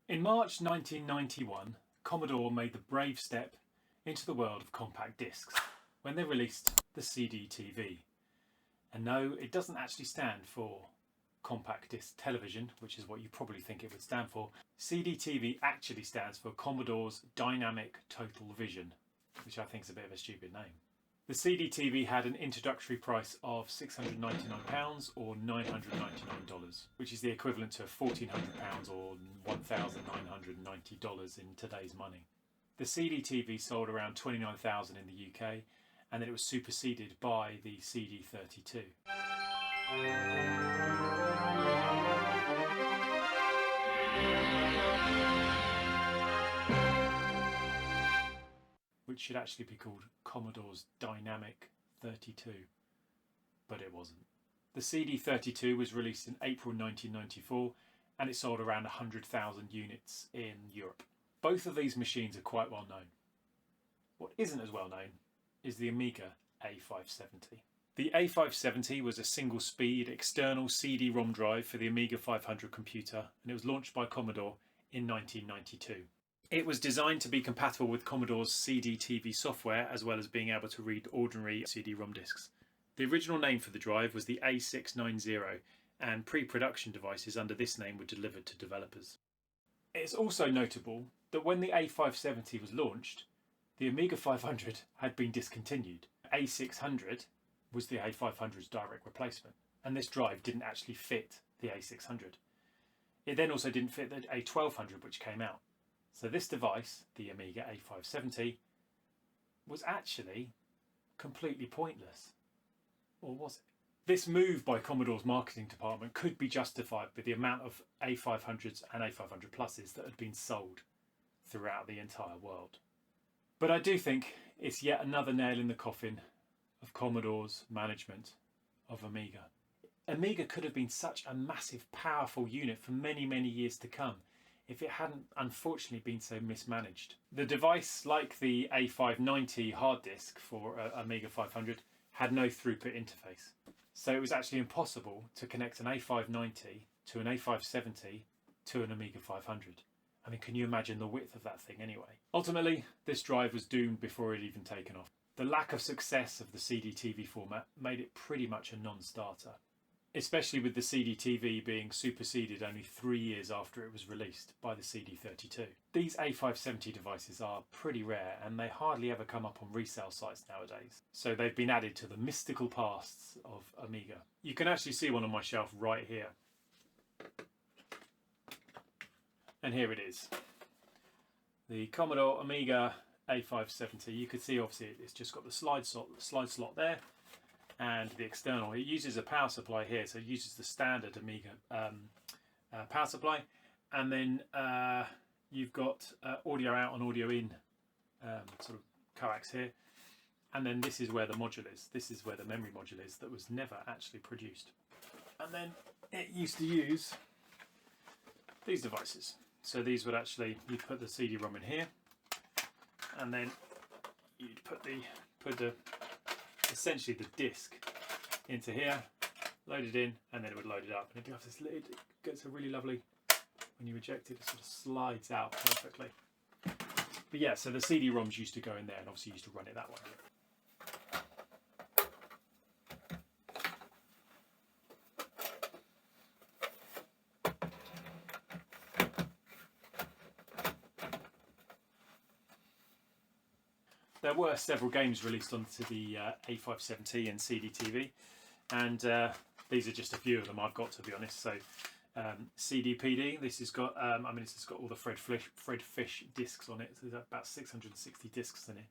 In March 1991, Commodore made the brave step into the world of compact discs when they released the CDTV. And no, it doesn't actually stand for compact disc television, which is what you probably think it would stand for. CDTV actually stands for Commodore's Dynamic Total Vision, which I think is a bit of a stupid name. The CDTV had an introductory price of £699 or $999, which is the equivalent to £1,400 or $1,990 in today's money. The CDTV sold around 29,000 in the UK, and then it was superseded by the CD32. Which should actually be called Commodore's Dynamic 32, but it wasn't. The CD32 was released in April 1994, and it sold around 100,000 units in Europe. Both of these machines are quite well known. What isn't as well known is the Amiga A570. The A570 was a single-speed external CD-ROM drive for the Amiga 500 computer, and it was launched by Commodore in 1992. It was designed to be compatible with Commodore's CDTV software, as well as being able to read ordinary CD-ROM discs. The original name for the drive was the A690, and pre-production devices under this name were delivered to developers. It's also notable that when the A570 was launched, the Amiga 500 had been discontinued. A600 was the A500's direct replacement, and this drive didn't actually fit the A600. It then also didn't fit the A1200, which came out. So this device, the Amiga A570, was actually completely pointless. Or was it? This move by Commodore's marketing department could be justified by the amount of A500s and A500 Pluses that had been sold throughout the entire world. But I do think it's yet another nail in the coffin of Commodore's management of Amiga. Amiga could have been such a massive, powerful unit for many, many years to come if it hadn't unfortunately been so mismanaged. The device, like the A590 hard disk for Amiga 500, had no throughput interface. So it was actually impossible to connect an A590 to an A570 to an Amiga 500. I mean, can you imagine the width of that thing anyway? Ultimately, this drive was doomed before it even taken off. The lack of success of the CDTV format made it pretty much a non-starter, especially with the CDTV being superseded only 3 years after it was released by the CD32. These A570 devices are pretty rare, and they hardly ever come up on resale sites nowadays. So they've been added to the mystical pasts of Amiga. You can actually see one on my shelf right here. And here it is. The Commodore Amiga A570. You can see obviously it's just got the slide slot there, and the external. It uses a power supply here, so it uses the standard Amiga power supply, and then you've got audio out and audio in sort of coax here, and then this is where the module is. This is where the memory module is that was never actually produced. And then it used to use these devices. So these would actually, you'd put the CD-ROM in here, and then you'd put the essentially the disc into here, load it in, and then it would load it up. And if you have this lid, it gets a really lovely, when you eject it, it sort of slides out perfectly. But yeah, so the CD-ROMs used to go in there, and obviously you used to run it that way. There were several games released onto the A570 and CDTV, and these are just a few of them I've got, to be honest. So CDPD, this has got, this has got all the Fred Fish discs on it. So there's about 660 discs in it.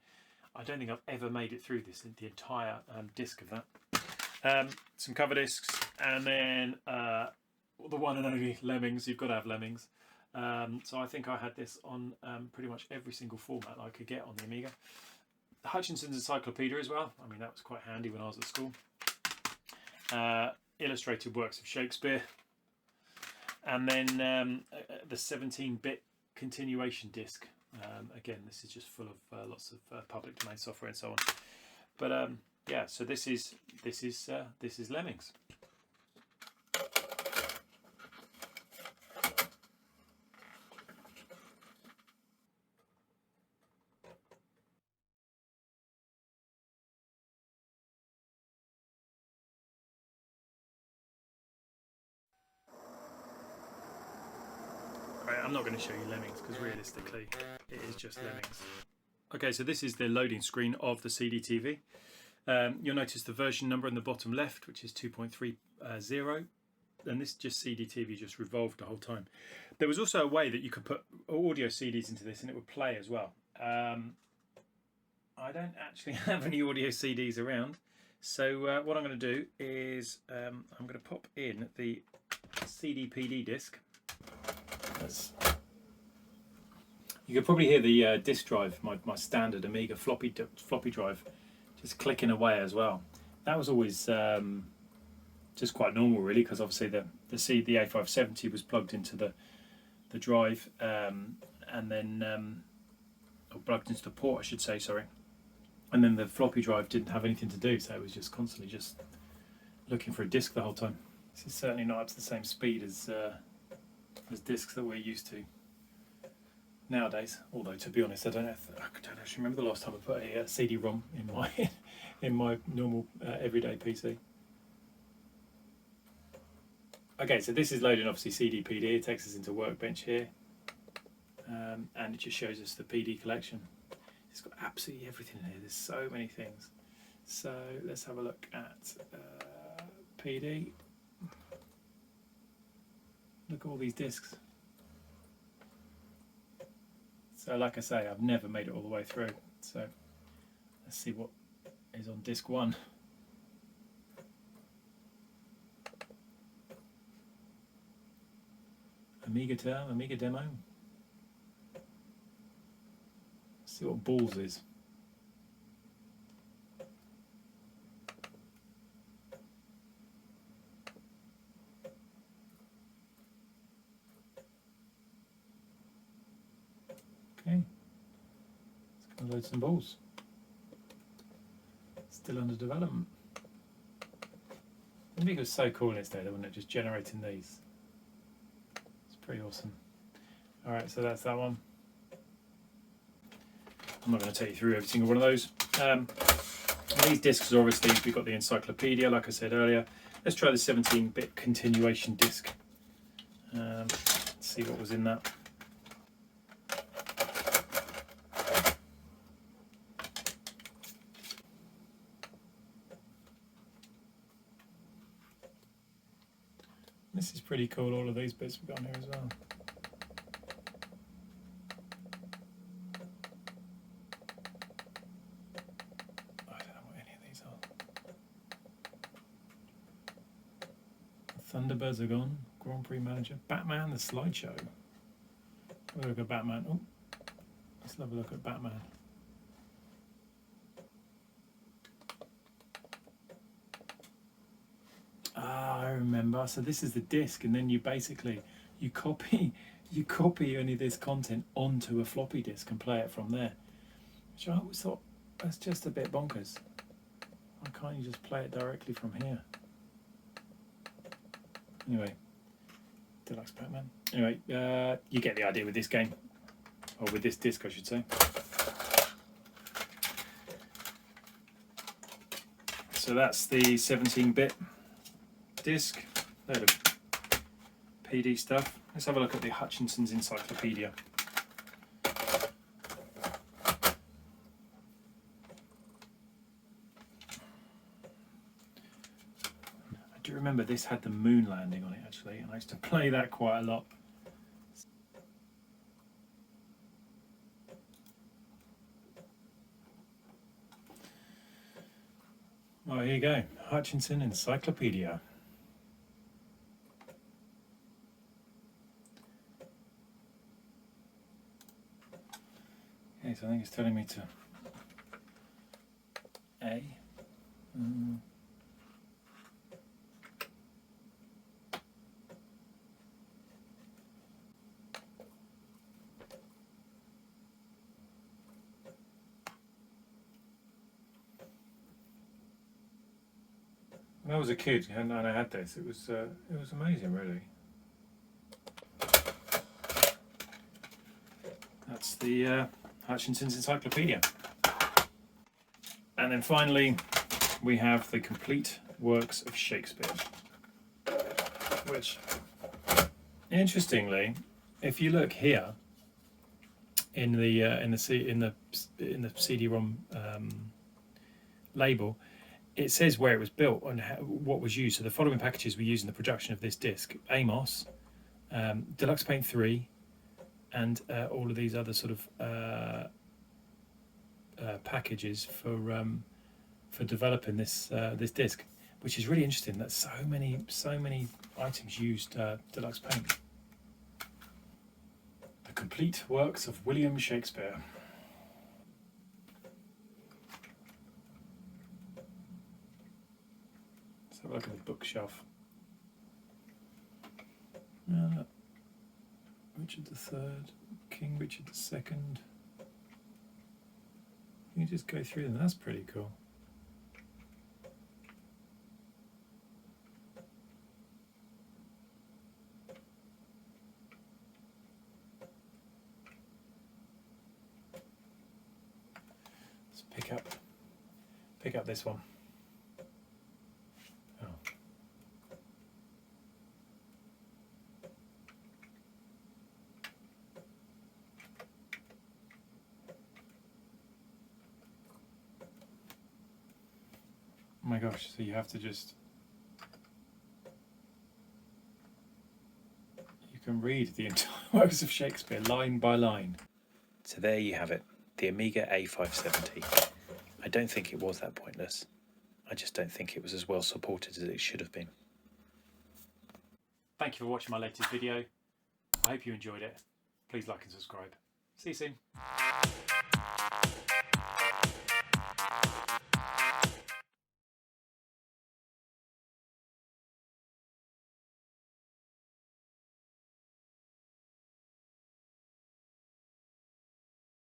I don't think I've ever made it through the entire disc of that. Some cover discs, and then the one and only Lemmings. You've got to have Lemmings. So I think I had this on pretty much every single format I could get on the Amiga. Hutchinson's Encyclopedia as well. I mean, that was quite handy when I was at school. Illustrated works of Shakespeare. And then the 17-bit continuation disc. Again, this is just full of lots of public domain software and so on. But yeah, so this is Lemmings. I'm not going to show you Lemmings because realistically it is just Lemmings. Okay, so this is the loading screen of the CDTV. You'll notice the version number in the bottom left, which is 2.30, and this just CDTV just revolved the whole time. There was also a way that you could put audio CDs into this and it would play as well. I don't actually have any audio CDs around, so what I'm going to do is I'm going to pop in the CD-PD disc. You can probably hear the disk drive, my standard Amiga floppy drive, just clicking away as well. That was always just quite normal, really, because obviously the CD A570 was plugged into the drive, and then or plugged into the port, I should say, sorry. And then the floppy drive didn't have anything to do, so it was just constantly just looking for a disk the whole time. This is certainly not up to the same speed as disks that we're used to nowadays. Although, to be honest, I don't actually remember the last time I put a CD-ROM in my normal everyday PC. Okay, so this is loading obviously CD-PD. It takes us into Workbench here, and it just shows us the PD collection. It's got absolutely everything in here. There's so many things. So let's have a look at PD. Look at all these discs. So like I say, I've never made it all the way through. So let's see what is on disc 1. Amiga term, Amiga demo. Let's see what balls is. Okay, let's go load some balls. Still under development. I think it was so cool in its day, wasn't it? Just generating these. It's pretty awesome. Alright, so that's that one. I'm not going to take you through every single one of those. These discs are obviously, we've got the encyclopedia, like I said earlier. Let's try the 17-bit continuation disc. Let's see what was in that. This is pretty cool, all of these bits we've got on here as well. I don't know what any of these are. Thunderbirds are gone. Grand Prix Manager. Batman, the slideshow. Have a look at Batman. Oh, let's have a look at Batman. I remember. So this is the disc, and then you basically copy any of this content onto a floppy disk and play it from there. Which I always thought, that's just a bit bonkers. Why can't you just play it directly from here? Anyway, Deluxe Pac-Man. Anyway, you get the idea with this game, or with this disc, I should say. So that's the 17-bit disc, load of PD stuff. Let's have a look at the Hutchinson's Encyclopedia. I do remember this had the moon landing on it actually, and I used to play that quite a lot. Oh, here you go, Hutchinson Encyclopedia. Okay, so I think it's telling me to A. When I was a kid and I had this, it was amazing, really. That's the Hutchinson's Encyclopedia. And then finally, we have the complete works of Shakespeare, which, interestingly, if you look here in the CD-ROM label, it says where it was built and what was used. So the following packages were used in the production of this disc: Amos, Deluxe Paint 3, and all of these other sort of packages for developing this this disc, which is really interesting. That so many items used Deluxe Paint. The complete works of William Shakespeare. Let's have a look at the bookshelf. Richard III, King Richard II. You just go through them. That's pretty cool. Let's pick up this one. Oh. Oh my gosh, so you have to just... You can read the entire works of Shakespeare line by line. So there you have it, the Amiga A570. I don't think it was that pointless. I just don't think it was as well supported as it should have been. Thank you for watching my latest video. I hope you enjoyed it. Please like and subscribe. See you soon.